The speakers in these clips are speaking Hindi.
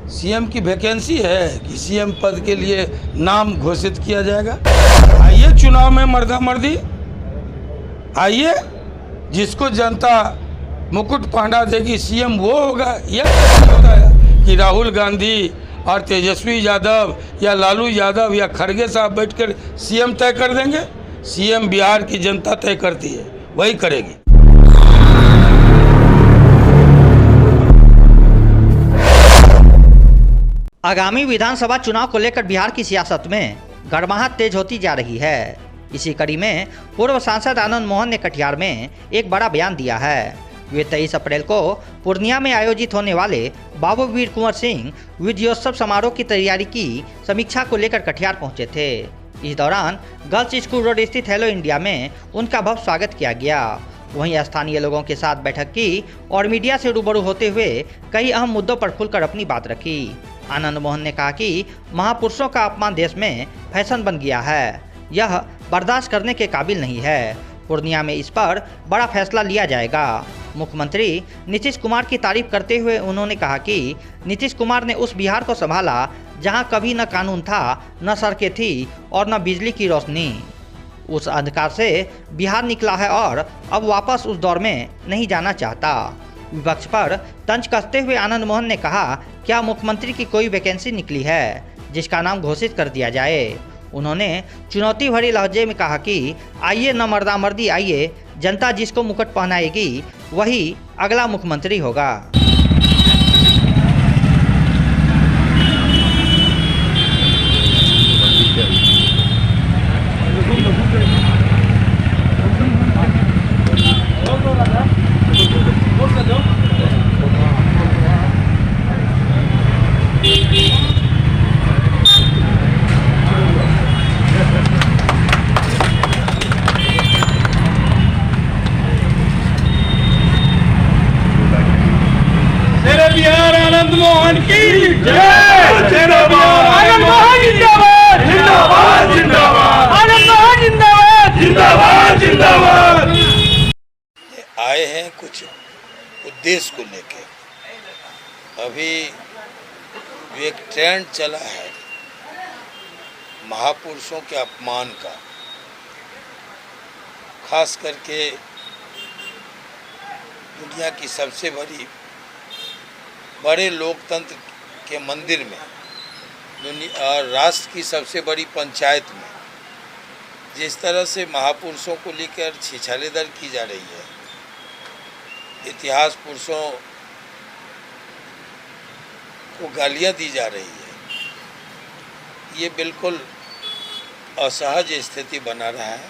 सीएम की वैकेंसी है कि सीएम पद के लिए नाम घोषित किया जाएगा। आइए चुनाव में मर्दा मर्दी, आइए जिसको जनता मुकुट पहना देगी सीएम वो होगा। यह नहीं होता है कि राहुल गांधी और तेजस्वी यादव या लालू यादव या खड़गे साहब बैठकर सीएम तय कर देंगे। सीएम बिहार की जनता तय करती है, वही करेगी। आगामी विधानसभा चुनाव को लेकर बिहार की सियासत में गरमाहट तेज होती जा रही है। इसी कड़ी में पूर्व सांसद आनंद मोहन ने कटिहार में एक बड़ा बयान दिया है। वे 23 अप्रैल को पूर्णिया में आयोजित होने वाले बाबू वीर कुंवर सिंह विजयोत्सव समारोह की तैयारी की समीक्षा को लेकर कटिहार पहुंचे थे। इस दौरान गर्ल्स स्कूल रोड स्थित हेलो इंडिया में उनका भव्य स्वागत किया गया। वहीं स्थानीय लोगों के साथ बैठक की और मीडिया से रूबरू होते हुए कई अहम मुद्दों पर खुलकर अपनी बात रखी। आनंद मोहन ने कहा कि महापुरुषों का अपमान देश में फैशन बन गया है, यह बर्दाश्त करने के काबिल नहीं है। पूर्णिया में इस पर बड़ा फैसला लिया जाएगा। मुख्यमंत्री नीतीश कुमार की तारीफ करते हुए उन्होंने कहा कि नीतीश कुमार ने उस बिहार को संभाला जहां कभी न कानून था, न सड़कें थी और न बिजली की रोशनी। उस अंधकार से बिहार निकला है और अब वापस उस दौर में नहीं जाना चाहता। विपक्ष पर तंज कसते हुए आनंद मोहन ने कहा, क्या मुख्यमंत्री की कोई वैकेंसी निकली है जिसका नाम घोषित कर दिया जाए। उन्होंने चुनौती भरी लहजे में कहा कि आइए न मर्दा मर्दी, आइए जनता जिसको मुकुट पहनाएगी वही अगला मुख्यमंत्री होगा। बिहार आनंद मोहन की जय। जिंदाबाद आनंद मोहन, जिंदाबाद जिंदाबाद जिंदाबाद आनंद मोहन, जिंदाबाद जिंदाबाद जिंदाबाद। आए हैं कुछ उद्देश्य को लेके। अभी जो एक ट्रेंड चला है महापुरुषों के अपमान का, खास करके दुनिया की सबसे बड़े लोकतंत्र के मंदिर में और राष्ट्र की सबसे बड़ी पंचायत में जिस तरह से महापुरुषों को लेकर छिछालेदर की जा रही है, इतिहास पुरुषों को गालियां दी जा रही है, ये बिल्कुल असहज स्थिति बना रहा है।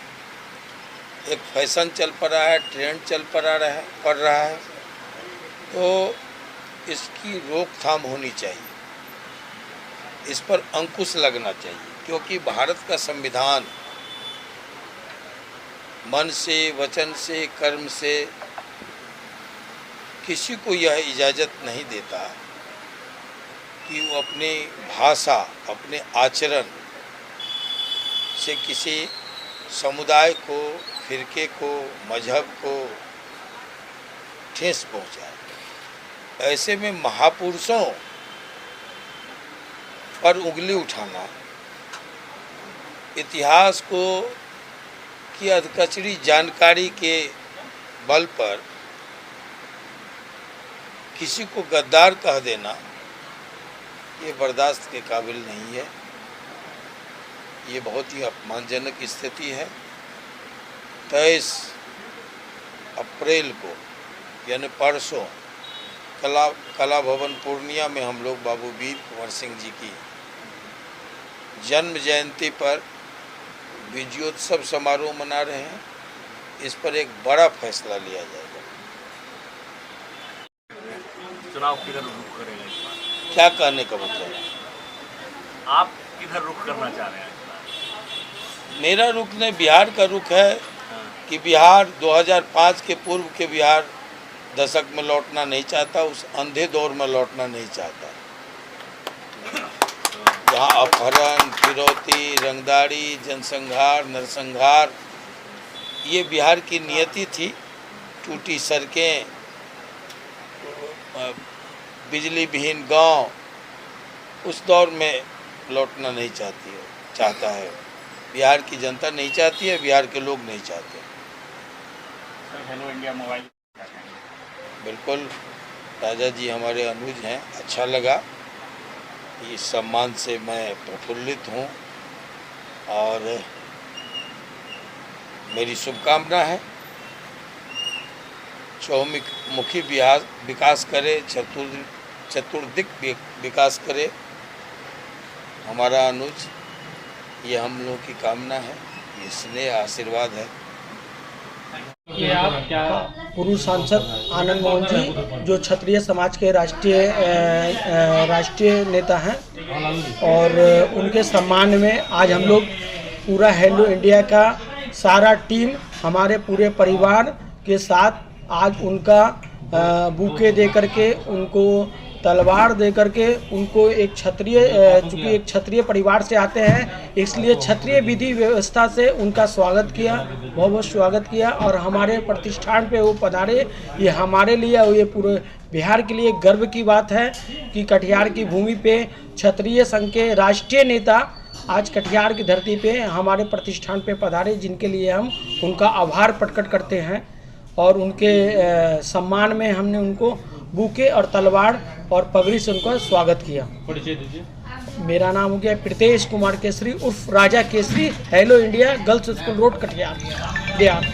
एक फैशन चल पड़ा है, ट्रेंड चल पड़ रहा है, तो इसकी रोकथाम होनी चाहिए, इस पर अंकुश लगना चाहिए। क्योंकि भारत का संविधान मन से, वचन से, कर्म से किसी को यह इजाज़त नहीं देता कि वो अपनी भाषा, अपने आचरण से किसी समुदाय को, फिरके को, मजहब को ठेस पहुंचाए। ऐसे में महापुरुषों पर उंगली उठाना, इतिहास को की अधकचरी जानकारी के बल पर किसी को गद्दार कह देना, ये बर्दाश्त के काबिल नहीं है। ये बहुत ही अपमानजनक स्थिति है। 23 अप्रैल को यानी परसों कला भवन पूर्णिया में हम लोग बाबू वीर कुंवर सिंह जी की जन्म जयंती पर विजयोत्सव समारोह मना रहे हैं। इस पर एक बड़ा फैसला लिया जाएगा। चुनाव किधर रुख करेगा इस बार? क्या कहने का मतलब है? आप किधर रुख करना चाह रहे हैं इस बार? मेरा रुख नहीं, बिहार का रुख है कि बिहार 2005 के पूर्व के बिहार दशक में लौटना नहीं चाहता, उस अंधे दौर में लौटना नहीं चाहता जहाँ अपहरण, फिरौती, रंगदारी, जनसंहार, नरसंहार ये बिहार की नियति थी। टूटी सड़कें, बिजली विहीन गांव, उस दौर में लौटना नहीं चाहता है। बिहार की जनता नहीं चाहती है, बिहार के लोग नहीं चाहते। सर हेलो इंडिया मोबाइल बिल्कुल, राजा जी हमारे अनुज हैं, अच्छा लगा। इस सम्मान से मैं प्रफुल्लित हूँ और मेरी शुभकामना है चहुमुखी विकास करे, चतुर्दिक विकास करे हमारा अनुज। ये हम लोगों की कामना है, ये स्नेह आशीर्वाद है। पूर्व सांसद आनंद मोहन जी जो क्षत्रिय समाज के राष्ट्रीय नेता हैं, और उनके सम्मान में आज हम लोग पूरा हेलो इंडिया का सारा टीम हमारे पूरे परिवार के साथ आज उनका बुके दे करके, उनको तलवार दे करके, उनको एक क्षत्रिय, चूँकि एक क्षत्रिय परिवार से आते हैं इसलिए क्षत्रिय विधि व्यवस्था से उनका स्वागत किया, बहुत बहुत स्वागत किया। और हमारे प्रतिष्ठान पे वो पधारे, ये हमारे लिए और ये पूरे बिहार के लिए गर्व की बात है कि कटिहार की भूमि पे क्षत्रिय संघ के राष्ट्रीय नेता आज कटिहार की धरती पे हमारे प्रतिष्ठान पे पधारे, जिनके लिए हम उनका आभार प्रकट करते हैं। और उनके सम्मान में हमने उनको बुके और तलवार और पगड़ी से उनका स्वागत किया। मेरा नाम हो गया प्रीतेश कुमार केसरी उर्फ Raja Kesari, hello India, girls school road, Katihar, Bihar.